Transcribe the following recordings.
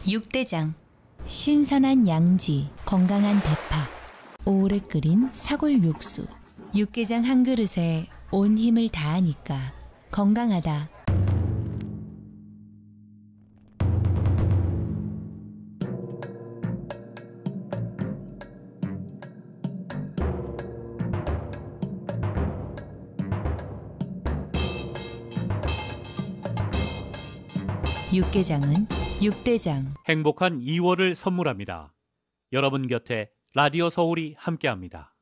육대장. 신선한 양지, 건강한 대파, 오래 끓인 사골 육수. 육개장 한 그릇에 온 힘을 다하니까 건강하다. 육개장은 육대장. 행복한 2월을 선물합니다. 여러분 곁에 라디오 서울이 함께합니다.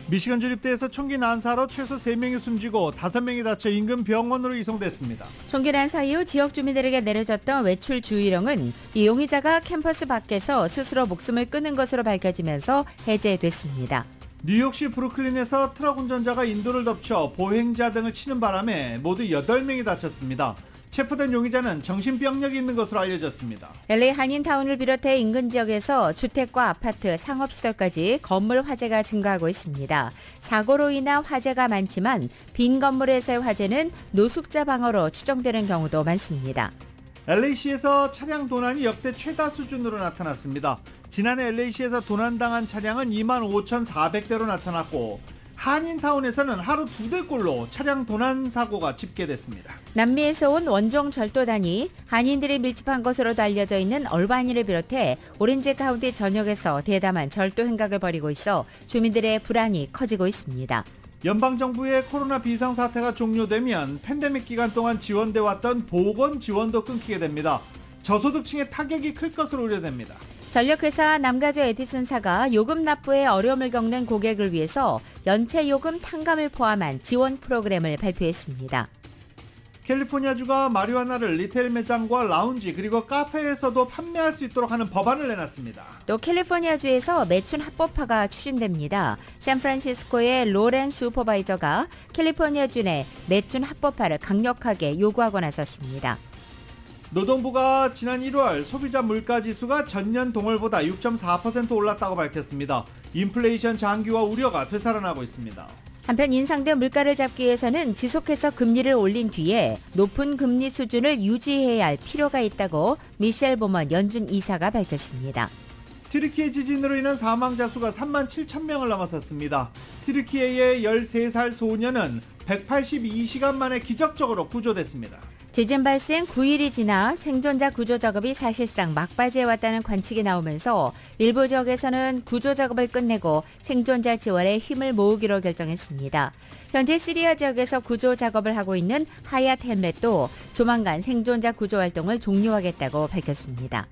미시간 주립대에서 총기 난사로 최소 3명이 숨지고 5명이 다쳐 인근 병원으로 이송됐습니다. 총기 난사 이후 지역 주민들에게 내려졌던 외출 주의령은 이 용의자가 캠퍼스 밖에서 스스로 목숨을 끊은 것으로 밝혀지면서 해제됐습니다. 뉴욕시 브루클린에서 트럭 운전자가 인도를 덮쳐 보행자 등을 치는 바람에 모두 8명이 다쳤습니다. 체포된 용의자는 정신병력이 있는 것으로 알려졌습니다. LA 한인타운을 비롯해 인근 지역에서 주택과 아파트, 상업시설까지 건물 화재가 증가하고 있습니다. 사고로 인한 화재가 많지만 빈 건물에서의 화재는 노숙자 방어로 추정되는 경우도 많습니다. LA시에서 차량 도난이 역대 최다 수준으로 나타났습니다. 지난해 LA시에서 도난당한 차량은 25,400대로 나타났고 한인타운에서는 하루 2대꼴로 차량 도난 사고가 집계됐습니다. 남미에서 온 원종 절도단이 한인들이 밀집한 것으로도 알려져 있는 얼바니를 비롯해 오렌지 카운티 전역에서 대담한 절도 행각을 벌이고 있어 주민들의 불안이 커지고 있습니다. 연방정부의 코로나 비상사태가 종료되면 팬데믹 기간 동안 지원돼 왔던 보건 지원도 끊기게 됩니다. 저소득층의 타격이 클 것으로 우려됩니다. 전력회사 남가주 에디슨사가 요금 납부에 어려움을 겪는 고객을 위해서 연체 요금 탕감을 포함한 지원 프로그램을 발표했습니다. 캘리포니아주가 마리화나를 리테일 매장과 라운지 그리고 카페에서도 판매할 수 있도록 하는 법안을 내놨습니다. 또 캘리포니아주에서 매춘 합법화가 추진됩니다. 샌프란시스코의 로렌 슈퍼바이저가 캘리포니아주 내 매춘 합법화를 강력하게 요구하고 나섰습니다. 노동부가 지난 1월 소비자 물가지수가 전년 동월보다 6.4% 올랐다고 밝혔습니다. 인플레이션 장기화 우려가 되살아나고 있습니다. 한편 인상된 물가를 잡기 위해서는 지속해서 금리를 올린 뒤에 높은 금리 수준을 유지해야 할 필요가 있다고 미셸 보먼 연준 이사가 밝혔습니다. 튀르키예 지진으로 인한 사망자 수가 37,000명을 넘어섰습니다. 튀르키예의 13살 소년은 182시간 만에 기적적으로 구조됐습니다. 지진 발생 9일이 지나 생존자 구조 작업이 사실상 막바지에 왔다는 관측이 나오면서 일부 지역에서는 구조 작업을 끝내고 생존자 지원에 힘을 모으기로 결정했습니다. 현재 시리아 지역에서 구조 작업을 하고 있는 하얏 헬멧도 조만간 생존자 구조 활동을 종료하겠다고 밝혔습니다.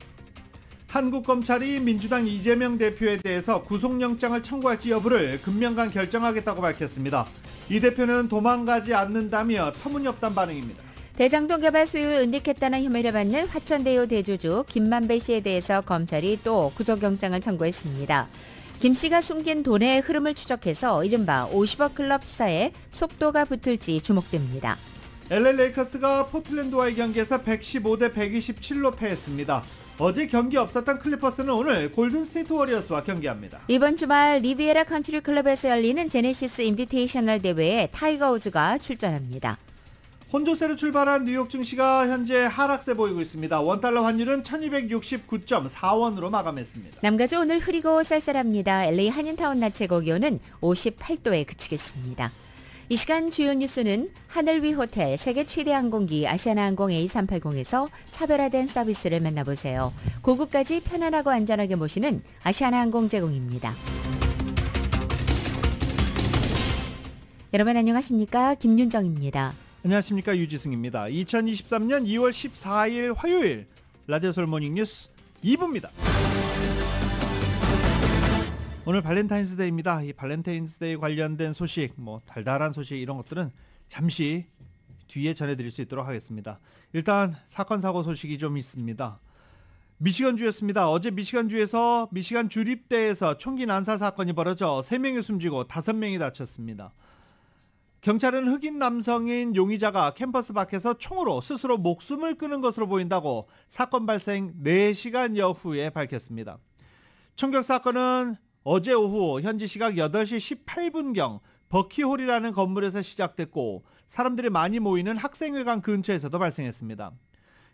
한국 검찰이 민주당 이재명 대표에 대해서 구속영장을 청구할지 여부를 금명간 결정하겠다고 밝혔습니다. 이 대표는 도망가지 않는다며 터무니없다는 반응입니다. 대장동 개발 수익을 은닉했다는 혐의를 받는 화천대유 대주주 김만배 씨에 대해서 검찰이 또 구속영장을 청구했습니다. 김 씨가 숨긴 돈의 흐름을 추적해서 이른바 50억 클럽 수사에 속도가 붙을지 주목됩니다. LA 레이커스가 포틀랜드와의 경기에서 115대 127로 패했습니다. 어제 경기 없었던 클리퍼스는 오늘 골든스테이트 워리어스와 경기합니다. 이번 주말 리비에라 컨트리 클럽에서 열리는 제네시스 인비테이셔널 대회에 타이거 우즈가 출전합니다. 혼조세로 출발한 뉴욕 증시가 현재 하락세 보이고 있습니다. 원달러 환율은 1269.4원으로 마감했습니다. 남가주 오늘 흐리고 쌀쌀합니다. LA 한인타운 낮 최고 기온은 58도에 그치겠습니다. 이 시간 주요 뉴스는 하늘 위 호텔 세계 최대 항공기 아시아나항공 A380에서 차별화된 서비스를 만나보세요. 고국까지 편안하고 안전하게 모시는 아시아나항공 제공입니다. 여러분 안녕하십니까? 김윤정입니다. 안녕하십니까? 유지승입니다. 2023년 2월 14일 화요일 라디오 서울 모닝 뉴스 2부입니다. 오늘 발렌타인스데이입니다. 이 발렌타인스데이 관련된 소식, 달달한 소식 이런 것들은 잠시 뒤에 전해드릴 수 있도록 하겠습니다. 일단 사건 사고 소식이 좀 있습니다. 미시건주였습니다. 어제 미시건주에서 미시간 주립대에서 총기 난사 사건이 벌어져 3명이 숨지고 5명이 다쳤습니다. 경찰은 흑인 남성인 용의자가 캠퍼스 밖에서 총으로 스스로 목숨을 끊은 것으로 보인다고 사건 발생 4시간여 후에 밝혔습니다. 총격 사건은 어제 오후 현지 시각 8시 18분경 버키홀이라는 건물에서 시작됐고 사람들이 많이 모이는 학생회관 근처에서도 발생했습니다.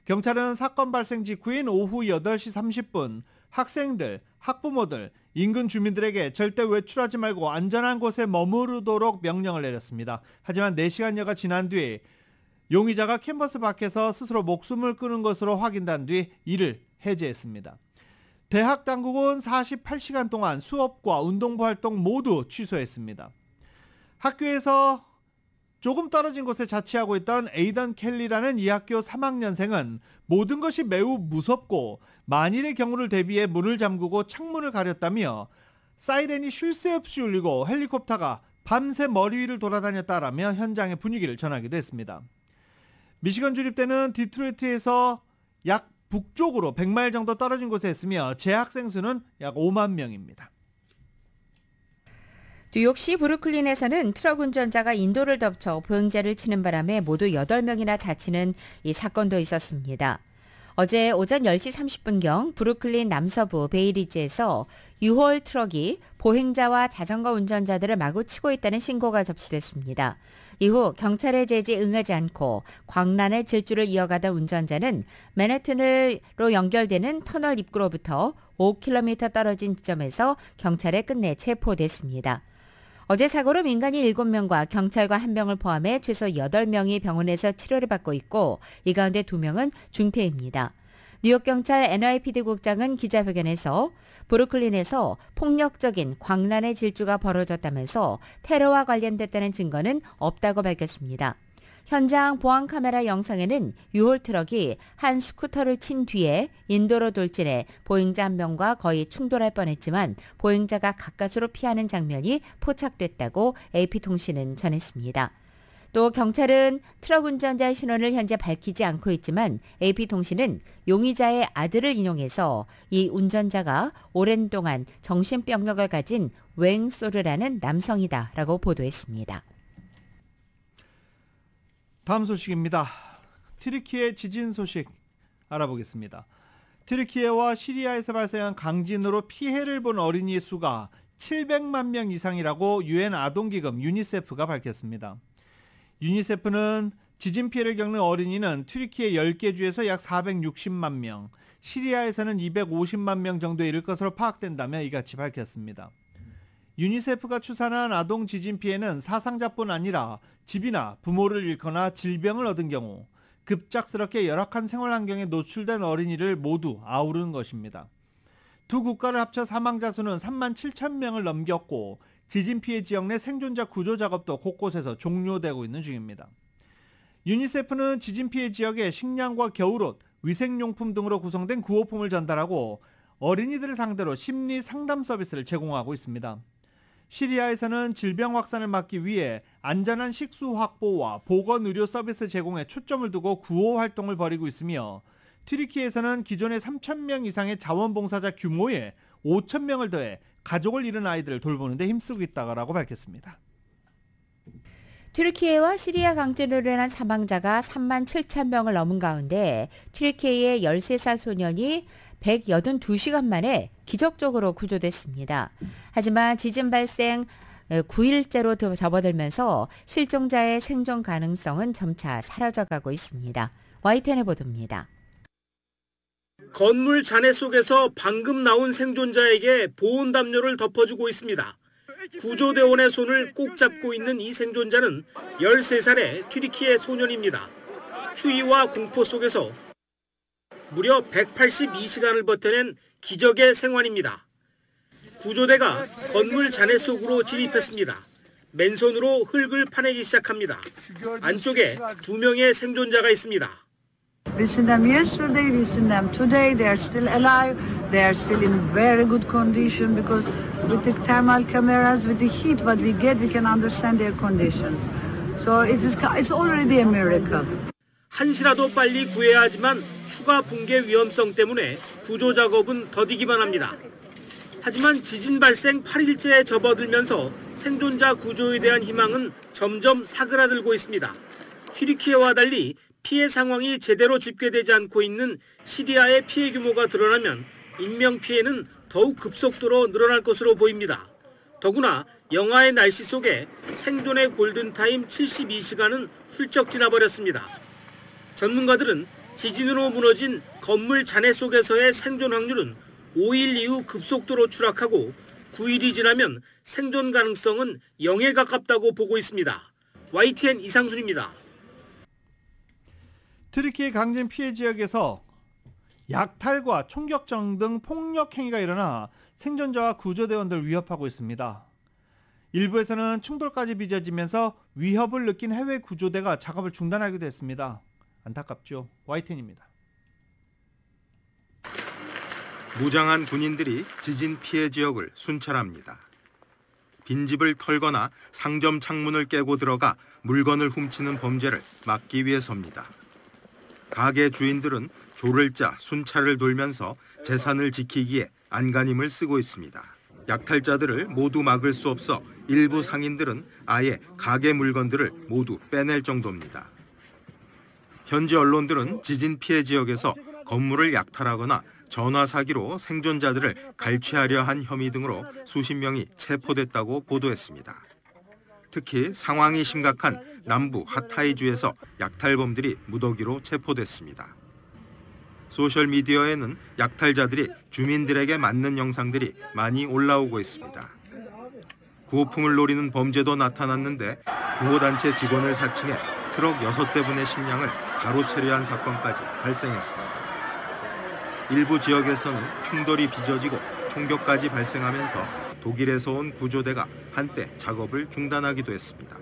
경찰은 사건 발생 직후인 오후 8시 30분 학생들, 학부모들, 인근 주민들에게 절대 외출하지 말고 안전한 곳에 머무르도록 명령을 내렸습니다. 하지만 4시간여가 지난 뒤 용의자가 캠퍼스 밖에서 스스로 목숨을 끊은 것으로 확인된 뒤 이를 해제했습니다. 대학 당국은 48시간 동안 수업과 운동부 활동 모두 취소했습니다. 학교에서 조금 떨어진 곳에 자취하고 있던 에이던 켈리라는 이 학교 3학년생은 모든 것이 매우 무섭고 만일의 경우를 대비해 문을 잠그고 창문을 가렸다며 사이렌이 쉴 새 없이 울리고 헬리콥터가 밤새 머리 위를 돌아다녔다라며 현장의 분위기를 전하기도 했습니다. 미시건 주립대는 디트로이트에서 약 북쪽으로 100마일 정도 떨어진 곳에 있으며 재학생 수는 약 5만 명입니다. 뉴욕시 브루클린에서는 트럭 운전자가 인도를 덮쳐 보행자를 치는 바람에 모두 8명이나 다치는 이 사건도 있었습니다. 어제 오전 10시 30분경 브루클린 남서부 베이리지에서 U-Haul 트럭이 보행자와 자전거 운전자들을 마구 치고 있다는 신고가 접수됐습니다. 이후 경찰의 제지에 응하지 않고 광란의 질주를 이어가던 운전자는 맨해튼으로 연결되는 터널 입구로부터 5km 떨어진 지점에서 경찰에 끝내 체포됐습니다. 어제 사고로 민간인 7명과 경찰관 1명을 포함해 최소 8명이 병원에서 치료를 받고 있고 이 가운데 2명은 중태입니다. 뉴욕경찰 NYPD 국장은 기자회견에서 브루클린에서 폭력적인 광란의 질주가 벌어졌다면서 테러와 관련됐다는 증거는 없다고 밝혔습니다. 현장 보안 카메라 영상에는 U-Haul 트럭이 한 스쿠터를 친 뒤에 인도로 돌진해 보행자 1명과 거의 충돌할 뻔했지만 보행자가 가까스로 피하는 장면이 포착됐다고 AP통신은 전했습니다. 또 경찰은 트럭 운전자의 신원을 현재 밝히지 않고 있지만 AP통신은 용의자의 아들을 인용해서 이 운전자가 오랜 동안 정신병력을 가진 웽소르라는 남성이다라고 보도했습니다. 다음 소식입니다. 튀르키예 지진 소식 알아보겠습니다. 튀르키예와 시리아에서 발생한 강진으로 피해를 본 어린이의 수가 700만 명 이상이라고 유엔 아동기금 유니세프가 밝혔습니다. 유니세프는 지진 피해를 겪는 어린이는 튀르키예 10개 주에서 약 460만 명, 시리아에서는 250만 명 정도에 이를 것으로 파악된다며 이같이 밝혔습니다. 유니세프가 추산한 아동 지진 피해는 사상자뿐 아니라 집이나 부모를 잃거나 질병을 얻은 경우 급작스럽게 열악한 생활 환경에 노출된 어린이를 모두 아우르는 것입니다. 두 국가를 합쳐 사망자 수는 3만 7천 명을 넘겼고 지진 피해 지역 내 생존자 구조 작업도 곳곳에서 종료되고 있는 중입니다. 유니세프는 지진 피해 지역에 식량과 겨울옷, 위생용품 등으로 구성된 구호품을 전달하고 어린이들을 상대로 심리 상담 서비스를 제공하고 있습니다. 시리아에서는 질병 확산을 막기 위해 안전한 식수 확보와 보건 의료 서비스 제공에 초점을 두고 구호 활동을 벌이고 있으며 튀르키예에서는 기존의 3,000명 이상의 자원봉사자 규모에 5,000명을 더해 가족을 잃은 아이들을 돌보는 데 힘쓰고 있다고 밝혔습니다. 튀르키예와 시리아 강진으로 인한 사망자가 3만 7천 명을 넘은 가운데 튀르키예의 13살 소년이 182시간 만에 기적적으로 구조됐습니다. 하지만 지진 발생 9일째로 접어들면서 실종자의 생존 가능성은 점차 사라져가고 있습니다. YTN의 보도입니다. 건물 잔해 속에서 방금 나온 생존자에게 보온 담요를 덮어주고 있습니다. 구조대원의 손을 꼭 잡고 있는 이 생존자는 13살의 튀르키예 소년입니다. 추위와 공포 속에서 무려 182시간을 버텨낸 기적의 생환입니다. 구조대가 건물 잔해 속으로 진입했습니다. 맨손으로 흙을 파내기 시작합니다. 안쪽에 2명의 생존자가 있습니다. We seen them yesterday, we seen them today. They are still alive. They are still in very good condition because with the thermal cameras, with the heat what we get, we can understand their conditions. So it's already a miracle. 한시라도 빨리 구해야 하지만 추가 붕괴 위험성 때문에 구조 작업은 더디기만 합니다. 하지만 지진 발생 8일째에 접어들면서 생존자 구조에 대한 희망은 점점 사그라들고 있습니다. 튀르키예와 달리 피해 상황이 제대로 집계되지 않고 있는 시리아의 피해 규모가 드러나면 인명피해는 더욱 급속도로 늘어날 것으로 보입니다. 더구나 영하의 날씨 속에 생존의 골든타임 72시간은 훌쩍 지나버렸습니다. 전문가들은 지진으로 무너진 건물 잔해 속에서의 생존 확률은 5일 이후 급속도로 추락하고 9일이 지나면 생존 가능성은 0에 가깝다고 보고 있습니다. YTN 이상순입니다. 튀르키예 강진 피해 지역에서 약탈과 총격전 등 폭력 행위가 일어나 생존자와 구조대원들을 위협하고 있습니다. 일부에서는 충돌까지 빚어지면서 위협을 느낀 해외 구조대가 작업을 중단하기도 했습니다. 안타깝죠. YTN입니다. 무장한 군인들이 지진 피해 지역을 순찰합니다. 빈집을 털거나 상점 창문을 깨고 들어가 물건을 훔치는 범죄를 막기 위해서입니다. 가게 주인들은 조를 짜 순찰을 돌면서 재산을 지키기에 안간힘을 쓰고 있습니다. 약탈자들을 모두 막을 수 없어 일부 상인들은 아예 가게 물건들을 모두 빼낼 정도입니다. 현지 언론들은 지진 피해 지역에서 건물을 약탈하거나 전화 사기로 생존자들을 갈취하려 한 혐의 등으로 수십 명이 체포됐다고 보도했습니다. 특히 상황이 심각한 남부 하타이주에서 약탈범들이 무더기로 체포됐습니다. 소셜미디어에는 약탈자들이 주민들에게 맞는 영상들이 많이 올라오고 있습니다. 구호품을 노리는 범죄도 나타났는데 구호단체 직원을 사칭해 트럭 6대분의 식량을 가로채려 한 사건까지 발생했습니다. 일부 지역에서는 충돌이 빚어지고 총격까지 발생하면서 독일에서 온 구조대가 한때 작업을 중단하기도 했습니다.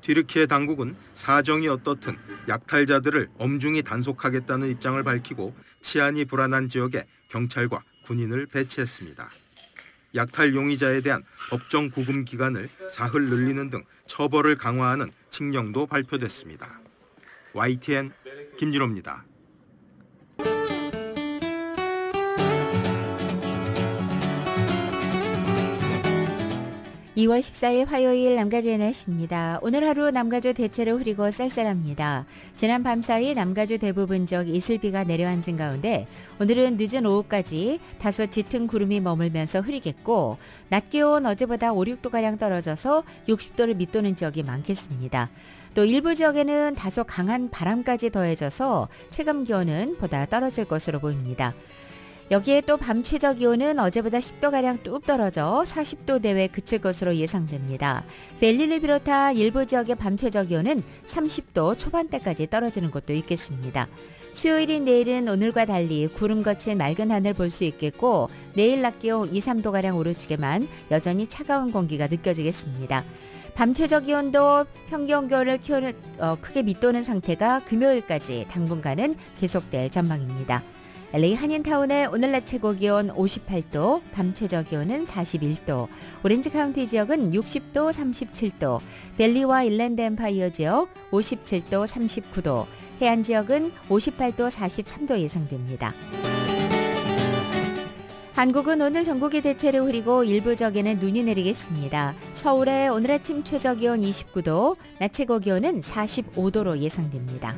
튀르키예 당국은 사정이 어떻든 약탈자들을 엄중히 단속하겠다는 입장을 밝히고 치안이 불안한 지역에 경찰과 군인을 배치했습니다. 약탈 용의자에 대한 법정 구금 기간을 사흘 늘리는 등 처벌을 강화하는 칙령도 발표됐습니다. YTN 김진호입니다. 2월 14일 화요일 남가주의 날씨입니다. 오늘 하루 남가주 대체로 흐리고 쌀쌀합니다. 지난 밤사이 남가주 대부분 지역 이슬비가 내려앉은 가운데 오늘은 늦은 오후까지 다소 짙은 구름이 머물면서 흐리겠고 낮 기온 어제보다 5, 6도가량 떨어져서 60도를 밑도는 지역이 많겠습니다. 또 일부 지역에는 다소 강한 바람까지 더해져서 체감 기온은 보다 떨어질 것으로 보입니다. 여기에 또 밤 최저 기온은 어제보다 10도가량 뚝 떨어져 40도 대외 그칠 것으로 예상됩니다. 벨리를 비롯한 일부 지역의 밤 최저 기온은 30도 초반대까지 떨어지는 곳도 있겠습니다. 수요일인 내일은 오늘과 달리 구름 거친 맑은 하늘 볼 수 있겠고 내일 낮 기온 2, 3도가량 오르지만 여전히 차가운 공기가 느껴지겠습니다. 밤 최저 기온도 평균 기온을 크게 밑도는 상태가 금요일까지 당분간은 계속될 전망입니다. LA 한인타운의 오늘 낮 최고 기온 58도, 밤 최저 기온은 41도, 오렌지 카운티 지역은 60도, 37도, 밸리와 일랜드 엠파이어 지역 57도, 39도, 해안 지역은 58도, 43도 예상됩니다. 한국은 오늘 전국이 대체로 흐리고 일부 지역에는 눈이 내리겠습니다. 서울의 오늘 아침 최저 기온 29도, 낮 최고 기온은 45도로 예상됩니다.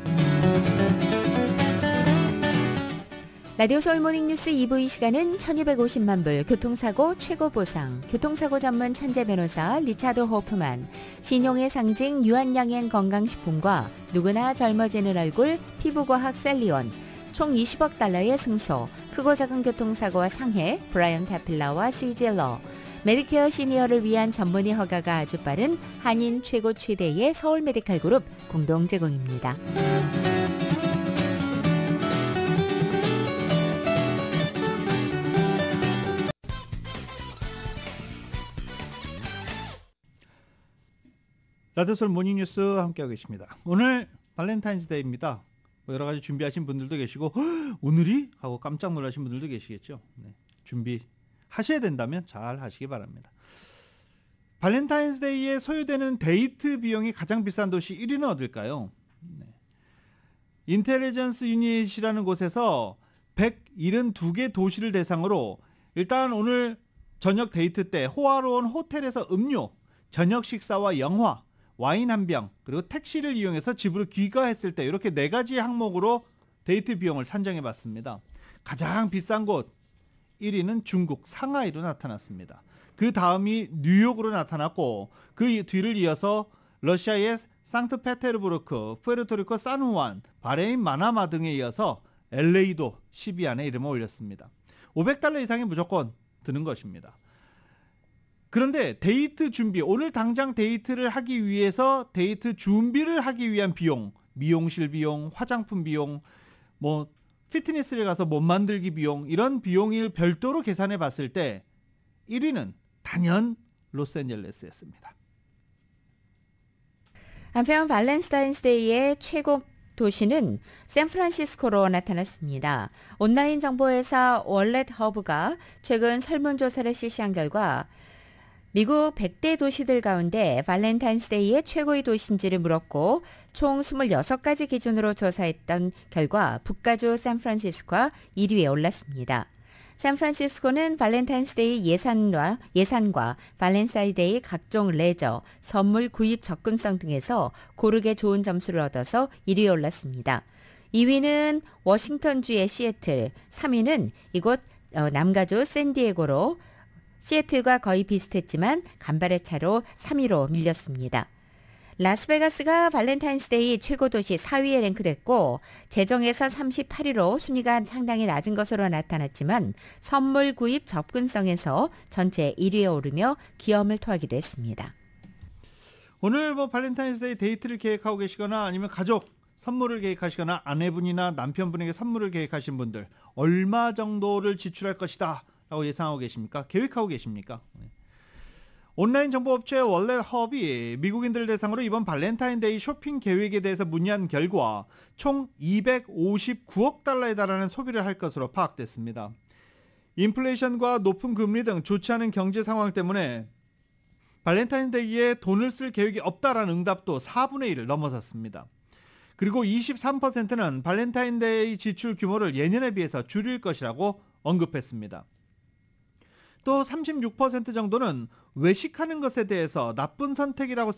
라디오 서울 모닝뉴스 2부 이 시간은 1250만 불 교통사고 최고 보상, 교통사고 전문 천재 변호사 리차드 호프만, 신용의 상징 유한양행 건강식품과 누구나 젊어지는 얼굴 피부과학 셀리온, 총 20억 달러의 승소, 크고 작은 교통사고와 상해 브라이언 타필라와 CJ러, 메디케어 시니어를 위한 전문의 허가가 아주 빠른 한인 최고 최대의 서울 메디칼 그룹 공동 제공입니다. 라디오솔 모닝뉴스 함께하고 계십니다. 오늘 발렌타인스데이입니다. 여러 가지 준비하신 분들도 계시고 오늘이? 하고 깜짝 놀라신 분들도 계시겠죠. 네, 준비하셔야 된다면 잘 하시기 바랍니다. 발렌타인스데이에 소요되는 데이트 비용이 가장 비싼 도시 1위는 어딜까요? 네. 인텔리전스 유닛이라는 곳에서 172개 도시를 대상으로 일단 오늘 저녁 데이트 때 호화로운 호텔에서 음료, 저녁 식사와 영화, 와인 한 병, 그리고 택시를 이용해서 집으로 귀가했을 때 이렇게 4가지 항목으로 데이트 비용을 산정해 봤습니다. 가장 비싼 곳 1위는 중국 상하이로 나타났습니다. 그 다음이 뉴욕으로 나타났고 그 뒤를 이어서 러시아의 상트페테르부르크, 푸에르토리코 산후안, 바레인 마나마 등에 이어서 LA도 10위 안에 이름을 올렸습니다. $500 이상이 무조건 드는 것입니다. 그런데 데이트 준비, 오늘 당장 데이트를 하기 위해서 데이트 준비를 하기 위한 비용, 미용실 비용, 화장품 비용, 뭐 피트니스를 가서 몸 만들기 비용, 이런 비용을 별도로 계산해 봤을 때 1위는 단연 로스앤젤레스였습니다. 한편 발렌타인스데이의 최고 도시는 샌프란시스코로 나타났습니다. 온라인 정보회사 월렛 허브가 최근 설문조사를 실시한 결과 미국 100대 도시들 가운데 발렌타인스데이의 최고의 도시인지를 물었고 총 26가지 기준으로 조사했던 결과 북가주 샌프란시스코가 1위에 올랐습니다. 샌프란시스코는 발렌타인스데이 예산과 발렌타인스데이 각종 레저, 선물 구입 접근성 등에서 고르게 좋은 점수를 얻어서 1위에 올랐습니다. 2위는 워싱턴주의 시애틀, 3위는 이곳 남가주 샌디에고로 시애틀과 거의 비슷했지만 간발의 차로 3위로 밀렸습니다. 라스베가스가 발렌타인스데이 최고 도시 4위에 랭크됐고 재정에서 38위로 순위가 상당히 낮은 것으로 나타났지만 선물 구입 접근성에서 전체 1위에 오르며 기염을 토하기도 했습니다. 오늘 뭐 발렌타인스데이 데이트를 계획하고 계시거나 아니면 가족 선물을 계획하시거나 아내분이나 남편분에게 선물을 계획하신 분들 얼마 정도를 지출할 것이다 라고 예상하고 계십니까? 계획하고 계십니까? 온라인 정보업체 월렛 허브이 미국인들 대상으로 이번 발렌타인데이 쇼핑 계획에 대해서 문의한 결과 총 $259억 달러에 달하는 소비를 할 것으로 파악됐습니다. 인플레이션과 높은 금리 등 좋지 않은 경제 상황 때문에 발렌타인데이에 돈을 쓸 계획이 없다라는 응답도 4분의 1을 넘어섰습니다. 그리고 23%는 발렌타인데이 지출 규모를 예년에 비해서 줄일 것이라고 언급했습니다. 또 36% 정도는 외식하는 것에 대해서 나쁜 선택이라고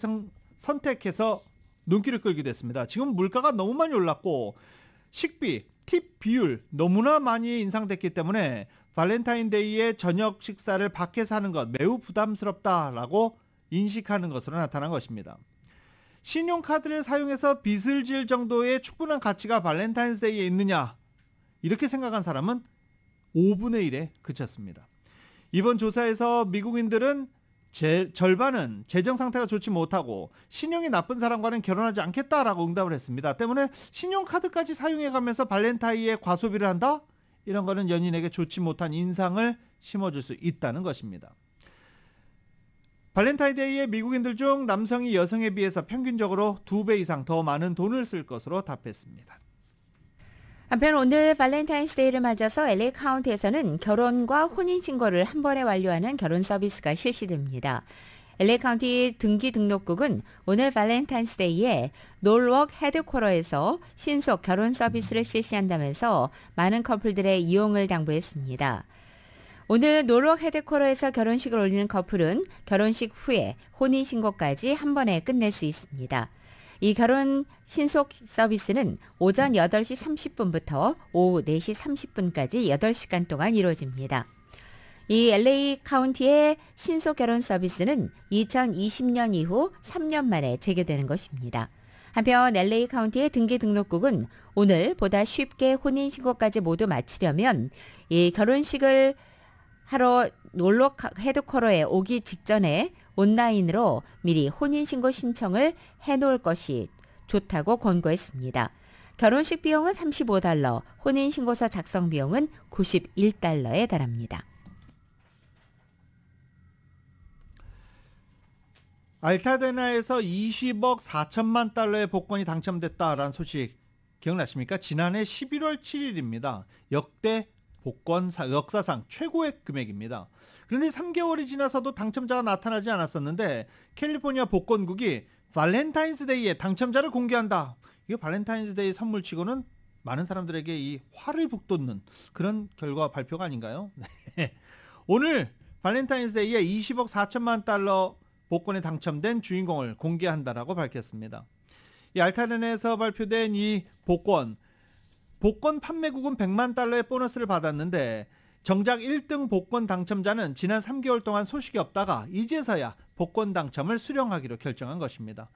선택해서 눈길을 끌기도 했습니다. 지금 물가가 너무 많이 올랐고 식비, 팁 비율 너무나 많이 인상됐기 때문에 발렌타인데이에 저녁 식사를 밖에서 하는 것 매우 부담스럽다라고 인식하는 것으로 나타난 것입니다. 신용카드를 사용해서 빚을 질 정도의 충분한 가치가 발렌타인스데이에 있느냐 이렇게 생각한 사람은 5분의 1에 그쳤습니다. 이번 조사에서 미국인들은 절반은 재정 상태가 좋지 못하고 신용이 나쁜 사람과는 결혼하지 않겠다라고 응답을 했습니다. 때문에 신용카드까지 사용해가면서 발렌타인에 과소비를 한다? 이런 거는 연인에게 좋지 못한 인상을 심어줄 수 있다는 것입니다. 발렌타인데이에 미국인들 중 남성이 여성에 비해서 평균적으로 2배 이상 더 많은 돈을 쓸 것으로 답했습니다. 한편 오늘 발렌타인스데이를 맞아서 LA 카운티에서는 결혼과 혼인신고를 한 번에 완료하는 결혼 서비스가 실시됩니다. LA 카운티 등기 등록국은 오늘 발렌타인스데이에 놀워크 헤드쿼터에서 신속 결혼 서비스를 실시한다면서 많은 커플들의 이용을 당부했습니다. 오늘 놀워크 헤드쿼터에서 결혼식을 올리는 커플은 결혼식 후에 혼인신고까지 한 번에 끝낼 수 있습니다. 이 결혼 신속 서비스는 오전 8시 30분부터 오후 4시 30분까지 8시간 동안 이루어집니다. 이 LA 카운티의 신속 결혼 서비스는 2020년 이후 3년 만에 재개되는 것입니다. 한편 LA 카운티의 등기 등록국은 오늘 보다 쉽게 혼인신고까지 모두 마치려면 이 결혼식을 하러 놀워크 헤드쿼터에 오기 직전에 온라인으로 미리 혼인신고 신청을 해놓을 것이 좋다고 권고했습니다. 결혼식 비용은 $35, 혼인신고서 작성 비용은 $91에 달합니다. 알타데나에서 20억 4천만 달러의 복권이 당첨됐다라는 소식 기억나십니까? 지난해 11월 7일입니다. 역대 복권 역사상 최고의 금액입니다. 그런데 3개월이 지나서도 당첨자가 나타나지 않았었는데 캘리포니아 복권국이 발렌타인스데이에 당첨자를 공개한다. 이게 발렌타인스데이 선물치고는 많은 사람들에게 이 화를 북돋는 그런 결과 발표가 아닌가요? 오늘 발렌타인스데이에 20억 4천만 달러 복권에 당첨된 주인공을 공개한다라고 밝혔습니다. 이 알타데나에서 발표된 이 복권 판매국은 100만 달러의 보너스를 받았는데 정작 1등 복권 당첨자는 지난 3개월 동안 소식이 없다가 이제서야 복권 당첨을 수령하기로 결정한 것입니다.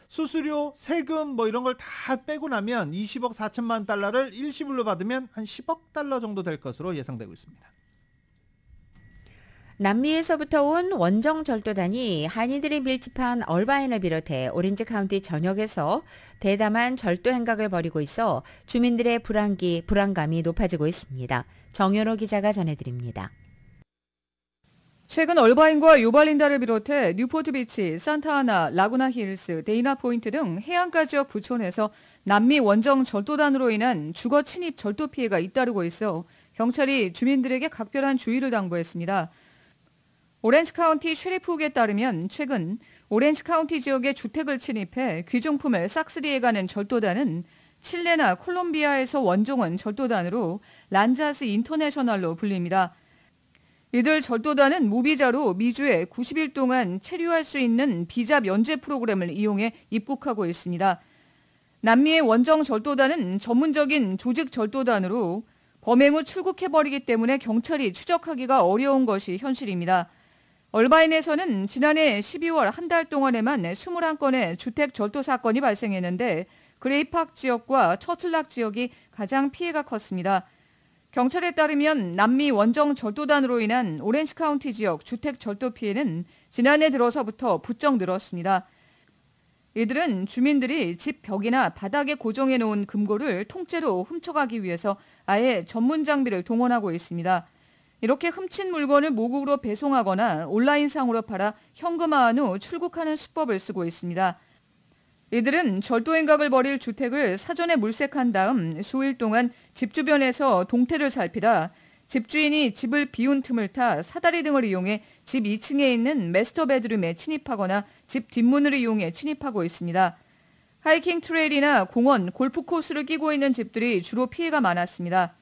수수료, 세금 뭐 이런 걸 다 빼고 나면 20억 4천만 달러를 일시불로 받으면 한 10억 달러 정도 될 것으로 예상되고 있습니다. 남미에서부터 온 원정 절도단이 한인들이 밀집한 얼바인을 비롯해 오렌지 카운티 전역에서 대담한 절도 행각을 벌이고 있어 주민들의 불안감이 높아지고 있습니다. 정연호 기자가 전해드립니다. 최근 얼바인과 요발린다를 비롯해 뉴포트 비치, 산타아나, 라구나 힐스, 데이나 포인트 등 해안가 지역 부촌에서 남미 원정 절도단으로 인한 주거 침입 절도 피해가 잇따르고 있어 경찰이 주민들에게 각별한 주의를 당부했습니다. 오렌지 카운티 쉐리프국에 따르면 최근 오렌지 카운티 지역의 주택을 침입해 귀중품을 싹쓸이해가는 절도단은 칠레나 콜롬비아에서 원종은 절도단으로 란자스 인터내셔널로 불립니다. 이들 절도단은 무비자로 미주에 90일 동안 체류할 수 있는 비자 면제 프로그램을 이용해 입국하고 있습니다. 남미의 원정 절도단은 전문적인 조직 절도단으로 범행 후 출국해버리기 때문에 경찰이 추적하기가 어려운 것이 현실입니다. 얼바인에서는 지난해 12월 한 달 동안에만 21건의 주택 절도 사건이 발생했는데 그레이팍 지역과 처틀락 지역이 가장 피해가 컸습니다. 경찰에 따르면 남미 원정 절도단으로 인한 오렌지 카운티 지역 주택 절도 피해는 지난해 들어서부터 부쩍 늘었습니다. 이들은 주민들이 집 벽이나 바닥에 고정해 놓은 금고를 통째로 훔쳐가기 위해서 아예 전문 장비를 동원하고 있습니다. 이렇게 훔친 물건을 모국으로 배송하거나 온라인상으로 팔아 현금화한 후 출국하는 수법을 쓰고 있습니다. 이들은 절도 행각을 벌일 주택을 사전에 물색한 다음 수일 동안 집 주변에서 동태를 살피다 집주인이 집을 비운 틈을 타 사다리 등을 이용해 집 2층에 있는 마스터 베드룸에 침입하거나 집 뒷문을 이용해 침입하고 있습니다. 하이킹 트레일이나 공원, 골프 코스를 끼고 있는 집들이 주로 피해가 많았습니다.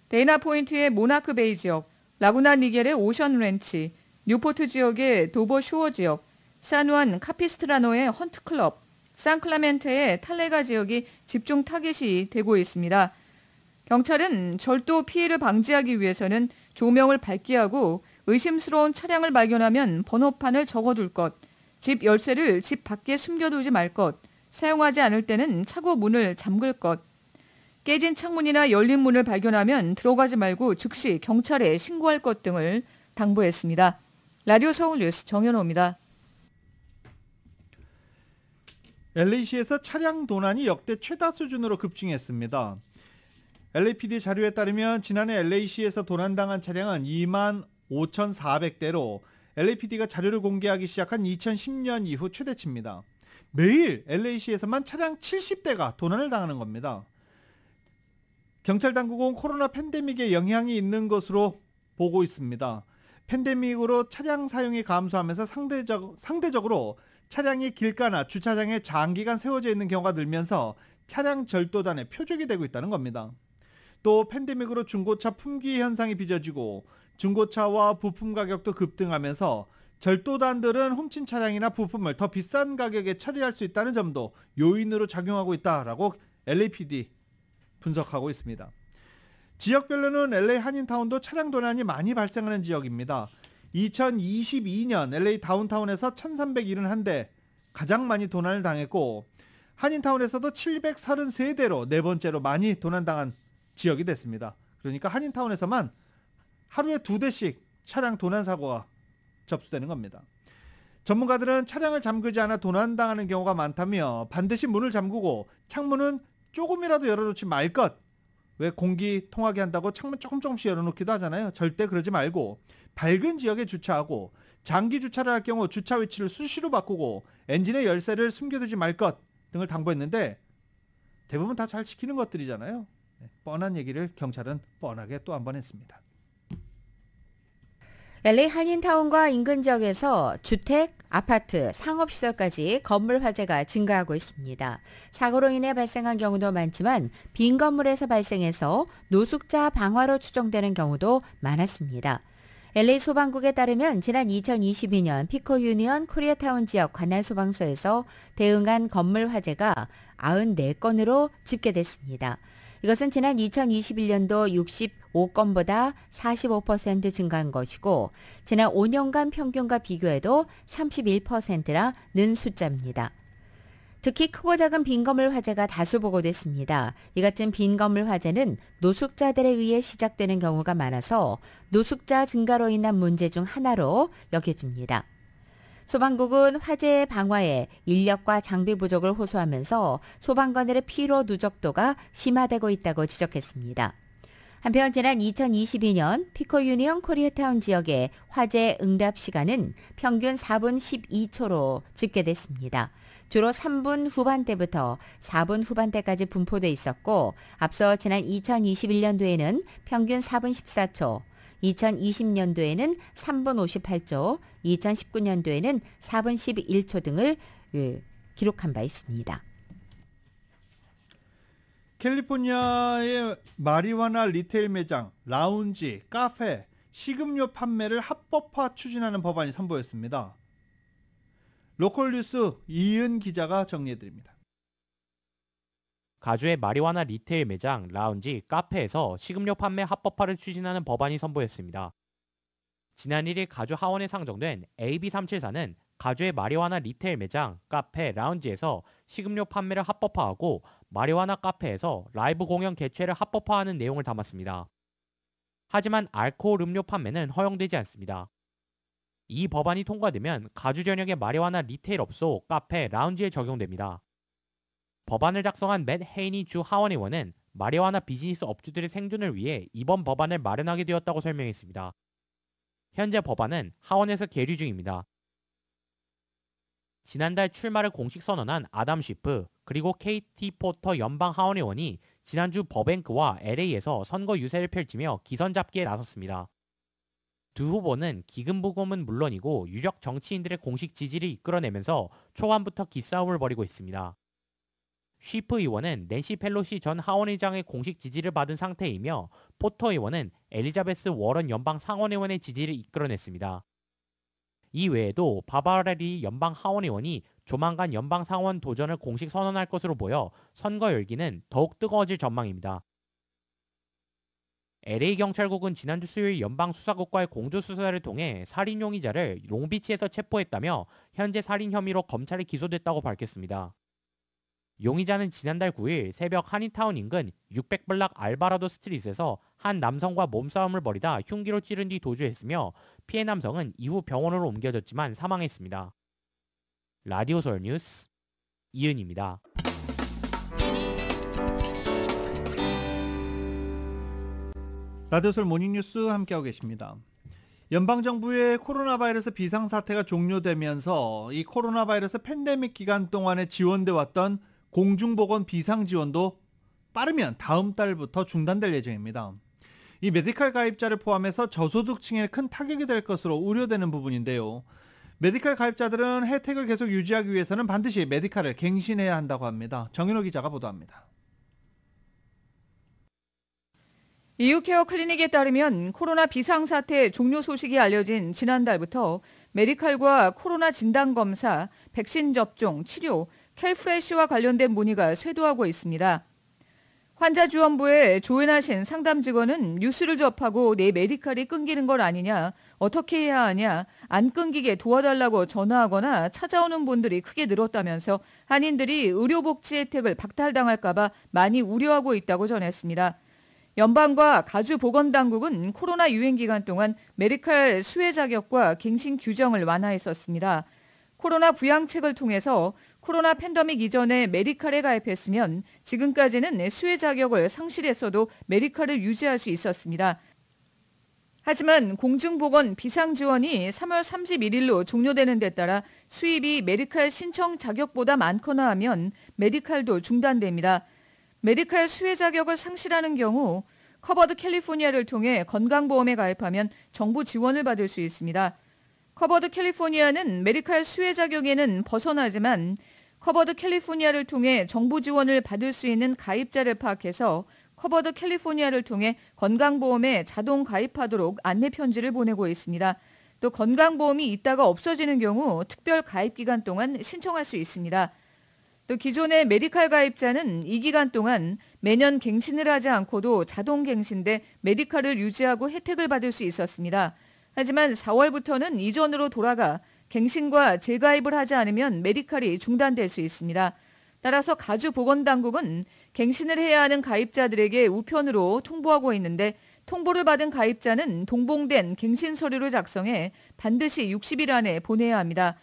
데이나 포인트의 모나크 베이 지역, 라구나 니겔의 오션 렌치, 뉴포트 지역의 도버 쇼어 지역, 산후안 카피스트라노의 헌트 클럽, 산클라멘테의 탈레가 지역이 집중 타깃이 되고 있습니다. 경찰은 절도 피해를 방지하기 위해서는 조명을 밝게 하고 의심스러운 차량을 발견하면 번호판을 적어둘 것, 집 열쇠를 집 밖에 숨겨두지 말 것, 사용하지 않을 때는 차고 문을 잠글 것, 깨진 창문이나 열린 문을 발견하면 들어가지 말고 즉시 경찰에 신고할 것 등을 당부했습니다. 라디오 서울 뉴스 정연호입니다. LA시에서 차량 도난이 역대 최다 수준으로 급증했습니다. LAPD 자료에 따르면 지난해 LA시에서 도난당한 차량은 25,400대로 LAPD가 자료를 공개하기 시작한 2010년 이후 최대치입니다. 매일 LA시에서만 차량 70대가 도난을 당하는 겁니다. 경찰 당국은 코로나 팬데믹에 영향이 있는 것으로 보고 있습니다. 팬데믹으로 차량 사용이 감소하면서 상대적으로 차량이 길가나 주차장에 장기간 세워져 있는 경우가 늘면서 차량 절도단의 표적이 되고 있다는 겁니다. 또 팬데믹으로 중고차 품귀 현상이 빚어지고 중고차와 부품 가격도 급등하면서 절도단들은 훔친 차량이나 부품을 더 비싼 가격에 처리할 수 있다는 점도 요인으로 작용하고 있다라고 LAPD 분석하고 있습니다. 지역별로는 LA 한인타운도 차량 도난이 많이 발생하는 지역입니다. 2022년 LA 다운타운에서 1371대 가장 많이 도난을 당했고 한인타운에서도 733대로 네 번째로 많이 도난당한 지역이 됐습니다. 그러니까 한인타운에서만 하루에 2대씩 차량 도난 사고가 접수되는 겁니다. 전문가들은 차량을 잠그지 않아 도난당하는 경우가 많다며 반드시 문을 잠그고 창문은 조금이라도 열어놓지 말 것. 왜 공기 통하게 한다고 창문 조금씩 열어놓기도 하잖아요. 절대 그러지 말고 밝은 지역에 주차하고 장기 주차를 할 경우 주차 위치를 수시로 바꾸고 엔진의 열쇠를 숨겨두지 말 것 등을 당부했는데 대부분 다 잘 지키는 것들이잖아요. 뻔한 얘기를 경찰은 뻔하게 또 한 번 했습니다. LA 한인타운과 인근 지역에서 주택, 아파트, 상업시설까지 건물 화재가 증가하고 있습니다. 사고로 인해 발생한 경우도 많지만 빈 건물에서 발생해서 노숙자 방화로 추정되는 경우도 많았습니다. LA 소방국에 따르면 지난 2022년 피코 유니언 코리아타운 지역 관할 소방서에서 대응한 건물 화재가 94건으로 집계됐습니다. 이것은 지난 2021년도 65건보다 45% 증가한 것이고 지난 5년간 평균과 비교해도 31%나 는 숫자입니다. 특히 크고 작은 빈건물 화재가 다수 보고됐습니다. 이 같은 빈건물 화재는 노숙자들에 의해 시작되는 경우가 많아서 노숙자 증가로 인한 문제 중 하나로 여겨집니다. 소방국은 화재 방화에 인력과 장비 부족을 호소하면서 소방관들의 피로 누적도가 심화되고 있다고 지적했습니다. 한편 지난 2022년 피코 유니온 코리아타운 지역의 화재 응답 시간은 평균 4분 12초로 집계됐습니다. 주로 3분 후반대부터 4분 후반대까지 분포돼 있었고 앞서 지난 2021년도에는 평균 4분 14초, 2020년도에는 3분 58초, 2019년도에는 4분 11초 등을 기록한 바 있습니다. 캘리포니아의 마리화나 리테일 매장, 라운지, 카페, 식음료 판매를 합법화 추진하는 법안이 선보였습니다. 로컬 뉴스 이은 기자가 정리해드립니다. 가주의 마리화나 리테일 매장, 라운지, 카페에서 식음료 판매 합법화를 추진하는 법안이 선보였습니다. 지난 1일 가주 하원에 상정된 AB374는 가주의 마리화나 리테일 매장, 카페, 라운지에서 식음료 판매를 합법화하고 마리화나 카페에서 라이브 공연 개최를 합법화하는 내용을 담았습니다. 하지만 알코올 음료 판매는 허용되지 않습니다. 이 법안이 통과되면 가주 전역의 마리화나 리테일 업소, 카페, 라운지에 적용됩니다. 법안을 작성한 맷 헤이니 주 하원 의원은 마리화나 비즈니스 업주들의 생존을 위해 이번 법안을 마련하게 되었다고 설명했습니다. 현재 법안은 하원에서 계류 중입니다. 지난달 출마를 공식 선언한 아담 쉬프 그리고 KT 포터 연방 하원 의원이 지난주 버뱅크와 LA에서 선거 유세를 펼치며 기선 잡기에 나섰습니다. 두 후보는 기금부금은 물론이고 유력 정치인들의 공식 지지를 이끌어내면서 초반부터 기싸움을 벌이고 있습니다. 쉬프 의원은 낸시 펠로시 전 하원의장의 공식 지지를 받은 상태이며 포터 의원은 엘리자베스 워런 연방 상원의원의 지지를 이끌어냈습니다. 이 외에도 바바라리 연방 하원의원이 조만간 연방 상원 도전을 공식 선언할 것으로 보여 선거 열기는 더욱 뜨거워질 전망입니다. LA 경찰국은 지난주 수요일 연방 수사국과의 공조수사를 통해 살인 용의자를 롱비치에서 체포했다며 현재 살인 혐의로 검찰에 기소됐다고 밝혔습니다. 용의자는 지난달 9일 새벽 한인타운 인근 600블락 알바라도 스트릿에서 한 남성과 몸싸움을 벌이다 흉기로 찌른 뒤 도주했으며 피해 남성은 이후 병원으로 옮겨졌지만 사망했습니다. 라디오 서울 뉴스 이은입니다. 라디오솔 모닝뉴스 함께하고 계십니다. 연방정부의 코로나 바이러스 비상사태가 종료되면서 이 코로나 바이러스 팬데믹 기간 동안에 지원돼 왔던 공중보건 비상지원도 빠르면 다음 달부터 중단될 예정입니다. 이 메디칼 가입자를 포함해서 저소득층에 큰 타격이 될 것으로 우려되는 부분인데요. 메디칼 가입자들은 혜택을 계속 유지하기 위해서는 반드시 메디칼을 갱신해야 한다고 합니다. 정인호 기자가 보도합니다. 이유케어 클리닉에 따르면 코로나 비상사태 종료 소식이 알려진 지난달부터 메디칼과 코로나 진단검사, 백신 접종, 치료, 캘프레시와 관련된 문의가 쇄도하고 있습니다. 환자지원부의 조은하신 상담 직원은 뉴스를 접하고 내 메디칼이 끊기는 건 아니냐, 어떻게 해야 하냐, 안 끊기게 도와달라고 전화하거나 찾아오는 분들이 크게 늘었다면서 한인들이 의료복지 혜택을 박탈당할까 봐 많이 우려하고 있다고 전했습니다. 연방과 가주 보건당국은 코로나 유행 기간 동안 메디칼 수혜 자격과 갱신 규정을 완화했었습니다. 코로나 부양책을 통해서 코로나 팬데믹 이전에 메디칼에 가입했으면 지금까지는 수혜 자격을 상실했어도 메디칼을 유지할 수 있었습니다. 하지만 공중보건 비상지원이 3월 31일로 종료되는 데 따라 수입이 메디칼 신청 자격보다 많거나 하면 메디칼도 중단됩니다. 메디칼 수혜 자격을 상실하는 경우 커버드 캘리포니아를 통해 건강보험에 가입하면 정부 지원을 받을 수 있습니다. 커버드 캘리포니아는 메디칼 수혜 자격에는 벗어나지만 커버드 캘리포니아를 통해 정부 지원을 받을 수 있는 가입자를 파악해서 커버드 캘리포니아를 통해 건강보험에 자동 가입하도록 안내 편지를 보내고 있습니다. 또 건강보험이 있다가 없어지는 경우 특별 가입 기간 동안 신청할 수 있습니다. 또 기존의 메디칼 가입자는 이 기간 동안 매년 갱신을 하지 않고도 자동 갱신돼 메디칼을 유지하고 혜택을 받을 수 있었습니다. 하지만 4월부터는 이전으로 돌아가 갱신과 재가입을 하지 않으면 메디칼이 중단될 수 있습니다. 따라서 가주보건당국은 갱신을 해야 하는 가입자들에게 우편으로 통보하고 있는데 통보를 받은 가입자는 동봉된 갱신 서류를 작성해 반드시 60일 안에 보내야 합니다.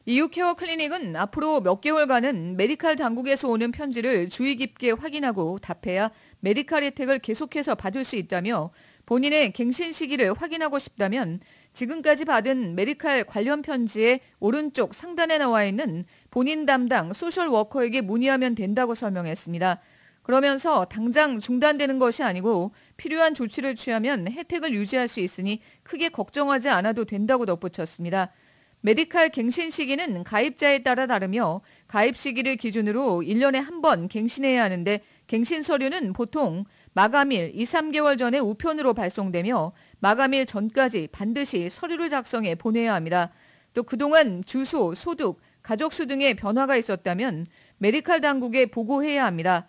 이유케어 클리닉은 앞으로 몇 개월간은 메디칼 당국에서 오는 편지를 주의 깊게 확인하고 답해야 메디칼 혜택을 계속해서 받을 수 있다며 본인의 갱신 시기를 확인하고 싶다면 지금까지 받은 메디칼 관련 편지의 오른쪽 상단에 나와 있는 본인 담당 소셜워커에게 문의하면 된다고 설명했습니다. 그러면서 당장 중단되는 것이 아니고 필요한 조치를 취하면 혜택을 유지할 수 있으니 크게 걱정하지 않아도 된다고 덧붙였습니다. 메디칼 갱신 시기는 가입자에 따라 다르며 가입 시기를 기준으로 1년에 한 번 갱신해야 하는데 갱신 서류는 보통 마감일 2, 3개월 전에 우편으로 발송되며 마감일 전까지 반드시 서류를 작성해 보내야 합니다. 또 그동안 주소, 소득, 가족수 등의 변화가 있었다면 메디칼 당국에 보고해야 합니다.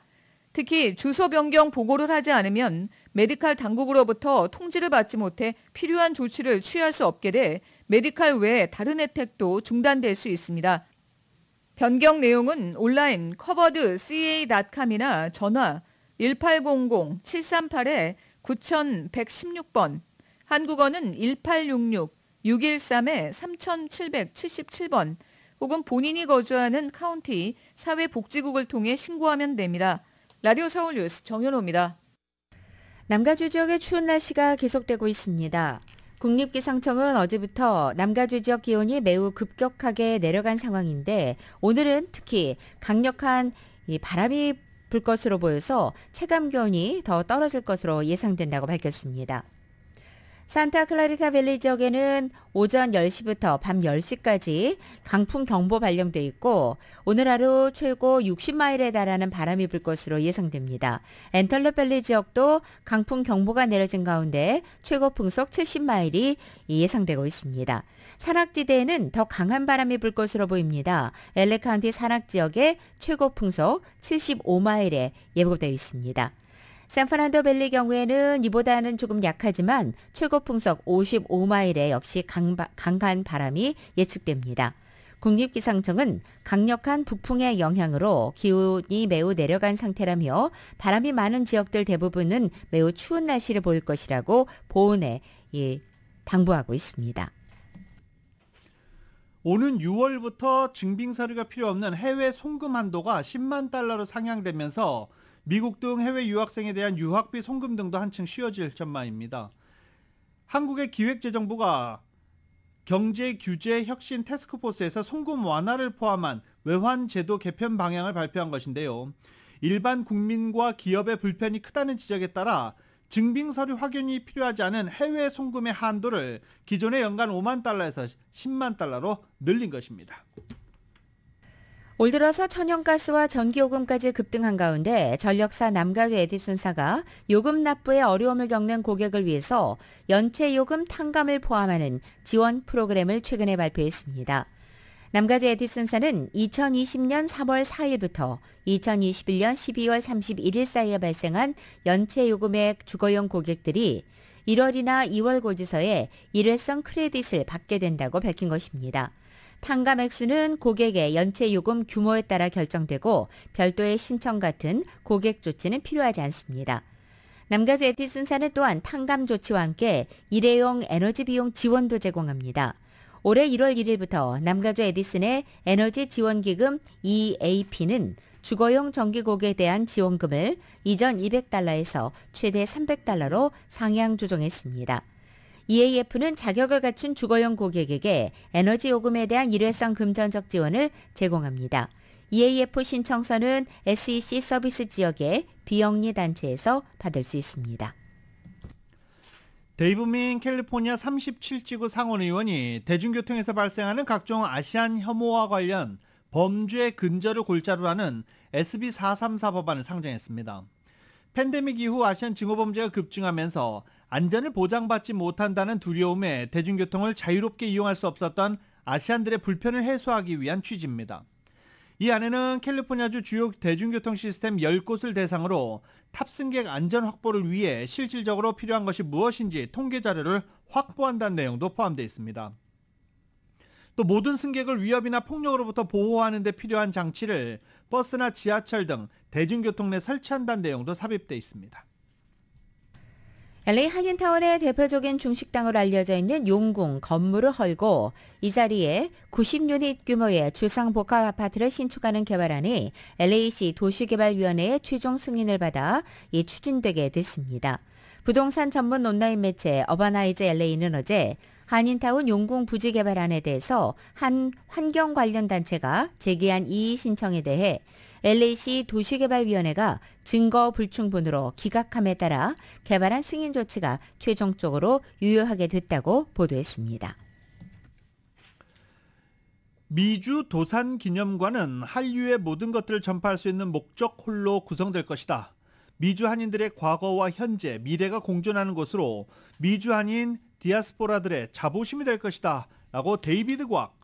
특히 주소 변경 보고를 하지 않으면 메디칼 당국으로부터 통지를 받지 못해 필요한 조치를 취할 수 없게 돼 메디칼 외에 다른 혜택도 중단될 수 있습니다. 변경 내용은 온라인 coveredca.com이나 전화 1800-738-9116번, 한국어는 1866-613-3777번 혹은 본인이 거주하는 카운티 사회복지국을 통해 신고하면 됩니다. 라디오 서울 뉴스 정현호입니다. 남가주 지역의 추운 날씨가 계속되고 있습니다. 국립기상청은 어제부터 남가주 지역 기온이 매우 급격하게 내려간 상황인데 오늘은 특히 강력한 바람이 불 것으로 보여서 체감 기온이 더 떨어질 것으로 예상된다고 밝혔습니다. 산타클라리타 밸리 지역에는 오전 10시부터 밤 10시까지 강풍 경보 발령돼 있고 오늘 하루 최고 60마일에 달하는 바람이 불 것으로 예상됩니다. 앤털러 밸리 지역도 강풍 경보가 내려진 가운데 최고 풍속 70마일이 예상되고 있습니다. 산악지대에는 더 강한 바람이 불 것으로 보입니다. LA 카운티 산악 지역에 최고 풍속 75마일에 예보되어 있습니다. 샌프란도 밸리 경우에는 이보다는 조금 약하지만 최고 풍속 55마일에 역시 강한 바람이 예측됩니다. 국립기상청은 강력한 북풍의 영향으로 기온이 매우 내려간 상태라며 바람이 많은 지역들 대부분은 매우 추운 날씨를 보일 것이라고 보온에 당부하고 있습니다. 오는 6월부터 증빙서류가 필요 없는 해외 송금 한도가 10만 달러로 상향되면서 미국 등 해외 유학생에 대한 유학비 송금 등도 한층 쉬워질 전망입니다. 한국의 기획재정부가 경제규제혁신 태스크포스에서 송금 완화를 포함한 외환제도 개편 방향을 발표한 것인데요. 일반 국민과 기업의 불편이 크다는 지적에 따라 증빙서류 확인이 필요하지 않은 해외 송금의 한도를 기존의 연간 5만 달러에서 10만 달러로 늘린 것입니다. 올 들어서 천연가스와 전기요금까지 급등한 가운데 전력사 남가주 에디슨사가 요금 납부에 어려움을 겪는 고객을 위해서 연체요금 탕감을 포함하는 지원 프로그램을 최근에 발표했습니다. 남가주 에디슨사는 2020년 3월 4일부터 2021년 12월 31일 사이에 발생한 연체요금의 주거용 고객들이 1월이나 2월 고지서에 일회성 크레딧을 받게 된다고 밝힌 것입니다. 탕감 액수는 고객의 연체 요금 규모에 따라 결정되고 별도의 신청 같은 고객 조치는 필요하지 않습니다. 남가주 에디슨사는 또한 탕감 조치와 함께 일회용 에너지 비용 지원도 제공합니다. 올해 1월 1일부터 남가주 에디슨의 에너지 지원기금 EAP는 주거용 전기고객에 대한 지원금을 이전 200달러에서 최대 300달러로 상향 조정했습니다. EAF는 자격을 갖춘 주거용 고객에게 에너지 요금에 대한 일회성 금전적 지원을 제공합니다. EAF 신청서는 SEC 서비스 지역의 비영리 단체에서 받을 수 있습니다. 데이브민 캘리포니아 37지구 상원의원이 대중교통에서 발생하는 각종 아시안 혐오와 관련 범죄 근절을 골자로 하는 SB 434 법안을 상정했습니다. 팬데믹 이후 아시안 증오범죄가 급증하면서 안전을 보장받지 못한다는 두려움에 대중교통을 자유롭게 이용할 수 없었던 아시안들의 불편을 해소하기 위한 취지입니다. 이 안에는 캘리포니아주 주요 대중교통 시스템 10곳을 대상으로 탑승객 안전 확보를 위해 실질적으로 필요한 것이 무엇인지 통계 자료를 확보한다는 내용도 포함되어 있습니다. 또 모든 승객을 위협이나 폭력으로부터 보호하는 데 필요한 장치를 버스나 지하철 등 대중교통 내 설치한다는 내용도 삽입돼 있습니다. LA 한인타운의 대표적인 중식당으로 알려져 있는 용궁 건물을 헐고 이 자리에 90유닛 규모의 주상복합 아파트를 신축하는 개발안이 LA시 도시개발위원회의 최종 승인을 받아 추진되게 됐습니다. 부동산 전문 온라인 매체 어바나이즈 LA는 어제 한인타운 용궁 부지 개발안에 대해서 한 환경 관련 단체가 제기한 이의 신청에 대해 LA시 도시개발위원회가 증거 불충분으로 기각함에 따라 개발안 승인 조치가 최종적으로 유효하게 됐다고 보도했습니다. 미주 도산기념관은 한류의 모든 것들을 전파할 수 있는 목적홀로 구성될 것이다. 미주 한인들의 과거와 현재, 미래가 공존하는 곳으로 미주 한인 디아스포라들의 자부심이 될 것이다 라고 데이비드 곽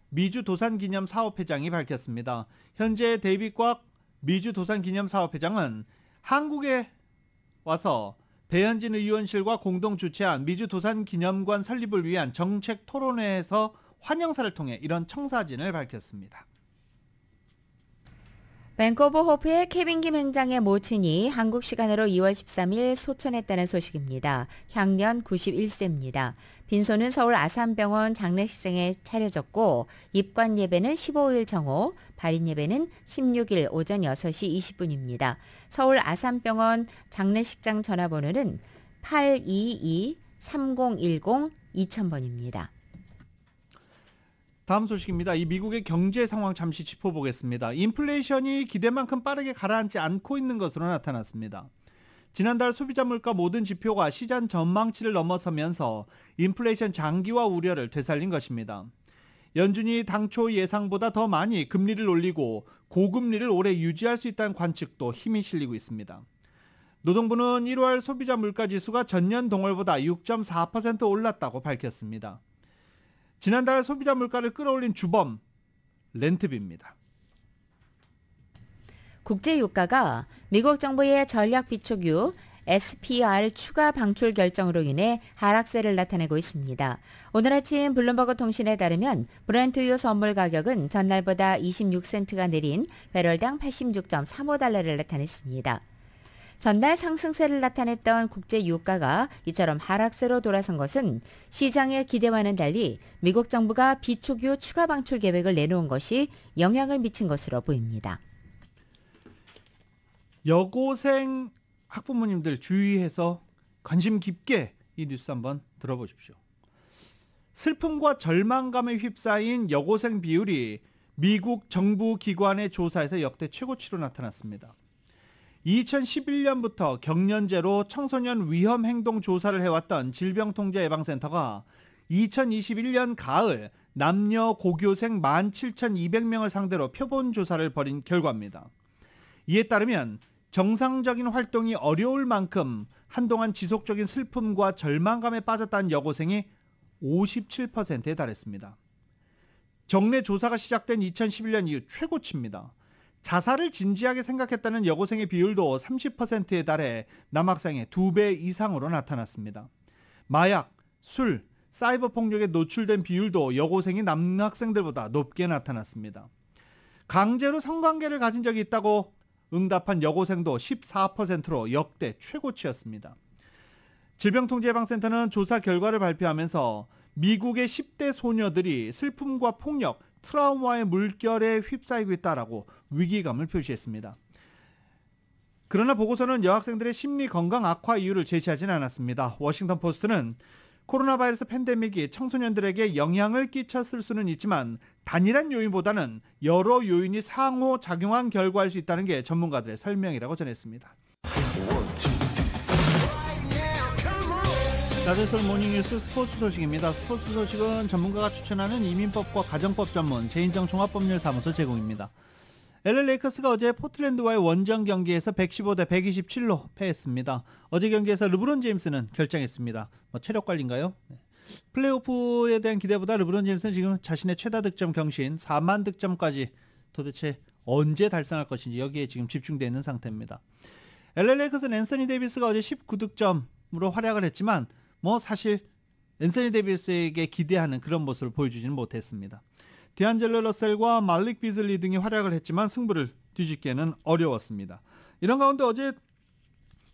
미주 도산기념 사업회장이 밝혔습니다. 현재 데이비드 곽 미주 도산기념 사업회장은 한국에 와서 배현진 의원실과 공동 주최한 미주 도산기념관 설립을 위한 정책 토론회에서 환영사를 통해 이런 청사진을 밝혔습니다. 밴쿠버 호프의 케빈 김 행장의 모친이 한국 시간으로 2월 13일 소천했다는 소식입니다. 향년 91세입니다. 빈소는 서울 아산병원 장례식장에 차려졌고 입관 예배는 15일 정오, 발인 예배는 16일 오전 6시 20분입니다. 서울 아산병원 장례식장 전화번호는 822-3010-2000번입니다. 다음 소식입니다. 이 미국의 경제 상황 잠시 짚어보겠습니다. 인플레이션이 기대만큼 빠르게 가라앉지 않고 있는 것으로 나타났습니다. 지난달 소비자 물가 모든 지표가 시장 전망치를 넘어서면서 인플레이션 장기화 우려를 되살린 것입니다. 연준이 당초 예상보다 더 많이 금리를 올리고 고금리를 오래 유지할 수 있다는 관측도 힘이 실리고 있습니다. 노동부는 1월 소비자 물가 지수가 전년 동월보다 6.4% 올랐다고 밝혔습니다. 지난달 소비자 물가를 끌어올린 주범, 렌트비입니다. 국제유가가 미국 정부의 전략 비축유 SPR 추가 방출 결정으로 인해 하락세를 나타내고 있습니다. 오늘 아침 블룸버그 통신에 따르면 브렌트유 선물 가격은 전날보다 26센트가 내린 배럴당 86.35달러를 나타냈습니다. 전날 상승세를 나타냈던 국제 유가가 이처럼 하락세로 돌아선 것은 시장의 기대와는 달리 미국 정부가 비축유 추가 방출 계획을 내놓은 것이 영향을 미친 것으로 보입니다. 여고생 학부모님들 주의해서 관심 깊게 이 뉴스 한번 들어보십시오. 슬픔과 절망감에 휩싸인 여고생 비율이 미국 정부 기관의 조사에서 역대 최고치로 나타났습니다. 2011년부터 경년제로 청소년 위험 행동 조사를 해왔던 질병통제예방센터가 2021년 가을 남녀 고교생 17,200명을 상대로 표본 조사를 벌인 결과입니다. 이에 따르면 정상적인 활동이 어려울 만큼 한동안 지속적인 슬픔과 절망감에 빠졌다는 여고생이 57%에 달했습니다. 정례 조사가 시작된 2011년 이후 최고치입니다. 자살을 진지하게 생각했다는 여고생의 비율도 30%에 달해 남학생의 2배 이상으로 나타났습니다. 마약, 술, 사이버 폭력에 노출된 비율도 여고생이 남학생들보다 높게 나타났습니다. 강제로 성관계를 가진 적이 있다고 응답한 여고생도 14%로 역대 최고치였습니다. 질병통제예방센터는 조사 결과를 발표하면서 미국의 10대 소녀들이 슬픔과 폭력, 트라우마의 물결에 휩싸이고 있다라고 위기감을 표시했습니다. 그러나 보고서는 여학생들의 심리 건강 악화 이유를 제시하지는 않았습니다. 워싱턴 포스트는 코로나 바이러스 팬데믹이 청소년들에게 영향을 끼쳤을 수는 있지만 단일한 요인보다는 여러 요인이 상호 작용한 결과일 수 있다는 게 전문가들의 설명이라고 전했습니다. 라디오솔 모닝뉴스 스포츠 소식입니다. 스포츠 소식은 전문가가 추천하는 이민법과 가정법 전문 제인정 종합법률사무소 제공입니다. LA 레이커스가 어제 포틀랜드와의 원정 경기에서 115대 127로 패했습니다. 어제 경기에서 르브론 제임스는 결정했습니다. 체력 관리인가요? 네. 플레이오프에 대한 기대보다 르브론 제임스는 지금 자신의 최다 득점 경신 4만 득점까지 도대체 언제 달성할 것인지 여기에 지금 집중되어 있는 상태입니다. LA 레이커스 앤서니 데이비스가 어제 19득점으로 활약을 했지만 사실 앤서니 데이비스에게 기대하는 그런 모습을 보여주지는 못했습니다. 디안젤로 러셀과 말릭 비즐리 등이 활약을 했지만 승부를 뒤집기에는 어려웠습니다. 이런 가운데 어제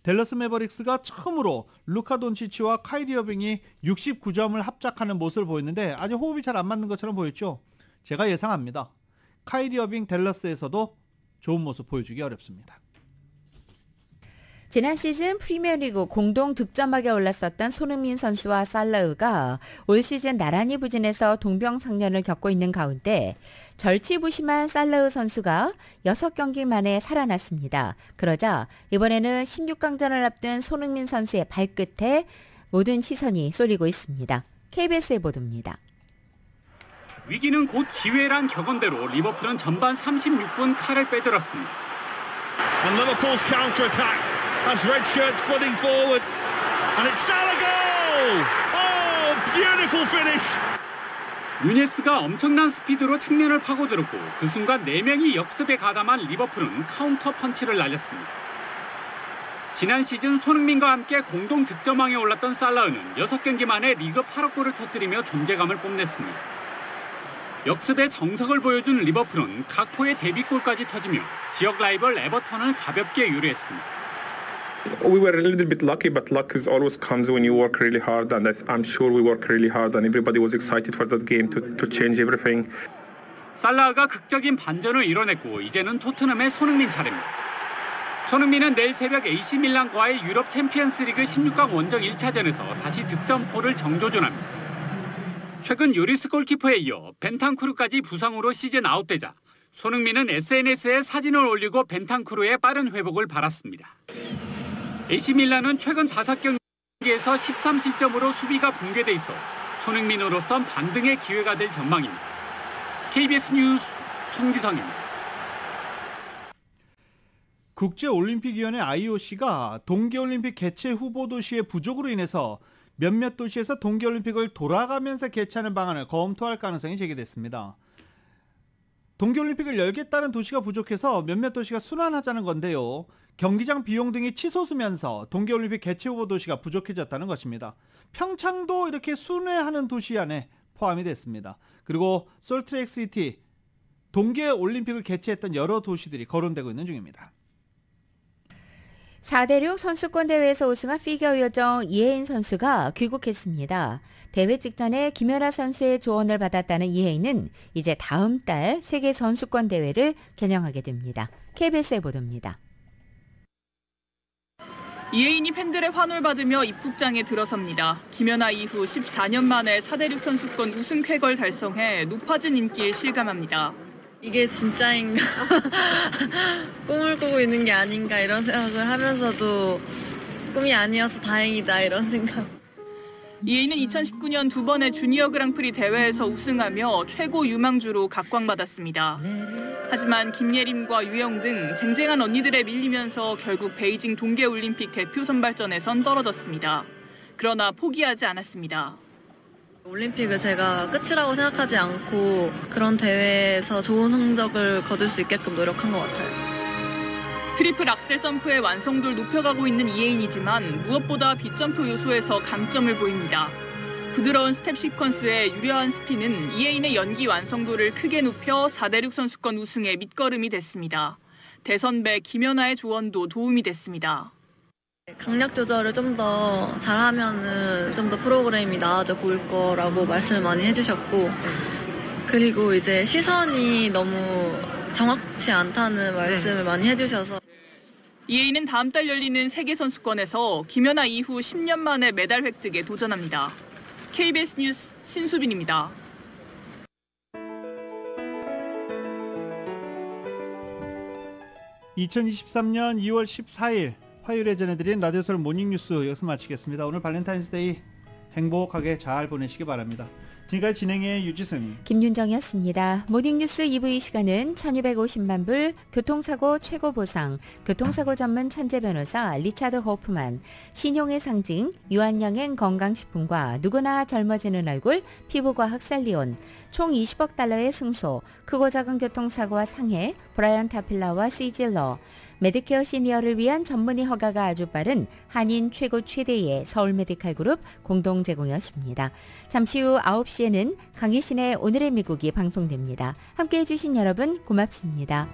댈러스 매버릭스가 처음으로 루카 돈치치와 카이리 어빙이 69점을 합작하는 모습을 보였는데 아직 호흡이 잘 안 맞는 것처럼 보였죠. 제가 예상합니다. 카이리 어빙 댈러스에서도 좋은 모습 보여주기 어렵습니다. 지난 시즌 프리미어리그 공동 득점왕에 올랐었던 손흥민 선수와 살라흐가 올 시즌 나란히 부진해서 동병상련을 겪고 있는 가운데 절치부심한 살라흐 선수가 6경기 만에 살아났습니다. 그러자 이번에는 16강전을 앞둔 손흥민 선수의 발끝에 모든 시선이 쏠리고 있습니다. KBS의 보도입니다. 위기는 곧 기회란 격언대로 리버풀은 전반 36분 칼을 빼들었습니다. And Liverpool's counter-attack. As red shirts flooding forward, and it's Salah goal! Oh, beautiful finish! 누네스가 엄청난 스피드로 측면을 파고들었고 그 순간 4명이 역습에 가담한 리버풀은 카운터 펀치를 날렸습니다. 지난 시즌 손흥민과 함께 공동 득점왕에 올랐던 살라흐는 6경기 만에 리그 8억 골을 터뜨리며 존재감을 뽐냈습니다. 역습의 정석을 보여준 리버풀은 각포의 데뷔골까지 터지며 지역 라이벌 에버턴을 가볍게 유리했습니다. We were a little bit lucky, but luck always comes when you work really hard, and I'm sure we worked really hard, and everybody was excited for that game to change everything. 살라흐가 극적인 반전을 이뤄냈고 이제는 토트넘의 손흥민 차례입니다. 손흥민은 내일 새벽 AC 밀란과의 유럽 챔피언스리그 16강 원정 1차전에서 다시 득점포를 정조준합니다. 최근 요리스 골키퍼에 이어 벤탄쿠르까지 부상으로 시즌 아웃되자 손흥민은 SNS에 사진을 올리고 벤탄쿠르의 빠른 회복을 바랐습니다. AC 밀란은 최근 5경기에서 13실점으로 수비가 붕괴돼 있어 손흥민으로선 반등의 기회가 될 전망입니다. KBS 뉴스 손기성입니다. 국제올림픽위원회 IOC가 동계올림픽 개최 후보 도시의 부족으로 인해서 몇몇 도시에서 동계올림픽을 돌아가면서 개최하는 방안을 검토할 가능성이 제기됐습니다. 동계올림픽을 열겠다는 도시가 부족해서 몇몇 도시가 순환하자는 건데요. 경기장 비용 등이 치솟으면서 동계올림픽 개최 후보 도시가 부족해졌다는 것입니다. 평창도 이렇게 순회하는 도시 안에 포함이 됐습니다. 그리고 솔트레이크시티, 동계올림픽을 개최했던 여러 도시들이 거론되고 있는 중입니다. 4대륙 선수권 대회에서 우승한 피겨 요정 이혜인 선수가 귀국했습니다. 대회 직전에 김연아 선수의 조언을 받았다는 이혜인은 이제 다음 달 세계 선수권 대회를 겨냥하게 됩니다. KBS의 보도입니다. 이혜인이 팬들의 환호를 받으며 입국장에 들어섭니다. 김연아 이후 14년 만에 4대륙 선수권 우승 쾌거를 달성해 높아진 인기에 실감합니다. 이게 진짜인가? 꿈을 꾸고 있는 게 아닌가 이런 생각을 하면서도 꿈이 아니어서 다행이다 이런 생각. 이혜인은 2019년 2번의 주니어 그랑프리 대회에서 우승하며 최고 유망주로 각광받았습니다. 하지만 김예림과 유영 등 쟁쟁한 언니들에 밀리면서 결국 베이징 동계올림픽 대표 선발전에선 떨어졌습니다. 그러나 포기하지 않았습니다. 올림픽을 제가 끝이라고 생각하지 않고 그런 대회에서 좋은 성적을 거둘 수 있게끔 노력한 것 같아요. 트리플 악셀 점프의 완성도를 높여가고 있는 이혜인이지만 무엇보다 빗점프 요소에서 강점을 보입니다. 부드러운 스텝 시퀀스의 유려한 스피는 이혜인의 연기 완성도를 크게 높여 4대륙 선수권 우승의 밑거름이 됐습니다. 대선배 김연아의 조언도 도움이 됐습니다. 강약 조절을 좀 더 잘하면은 좀 더 프로그램이 나아져 보일 거라고 말씀을 많이 해주셨고, 그리고 이제 시선이 너무 정확치 않다는 말씀을 많이 해주셔서. 이혜인은 다음 달 열리는 세계선수권에서 김연아 이후 10년 만에 메달 획득에 도전합니다. KBS 뉴스 신수빈입니다. (2023년 2월 14일) 화요일에 전해드린 라디오설 모닝뉴스 여기서 마치겠습니다. 오늘 발렌타인스데이 행복하게 잘 보내시기 바랍니다. 지금까지 진행의 유지승, 김윤정이었습니다. 모닝뉴스 2부 이 시간은 1250만 불 교통사고 최고 보상, 교통사고 전문 천재 변호사 리차드 호프만, 신용의 상징 유한양행 건강식품과 누구나 젊어지는 얼굴 피부과학 살리온, 총 20억 달러의 승소, 크고 작은 교통사고와 상해 브라이언 타필라와 시질러, 메디케어 시니어를 위한 전문의 허가가 아주 빠른 한인 최고 최대의 서울 메디칼 그룹 공동 제공이었습니다. 잠시 후 9시에는 강희신의 오늘의 미국이 방송됩니다. 함께해 주신 여러분 고맙습니다.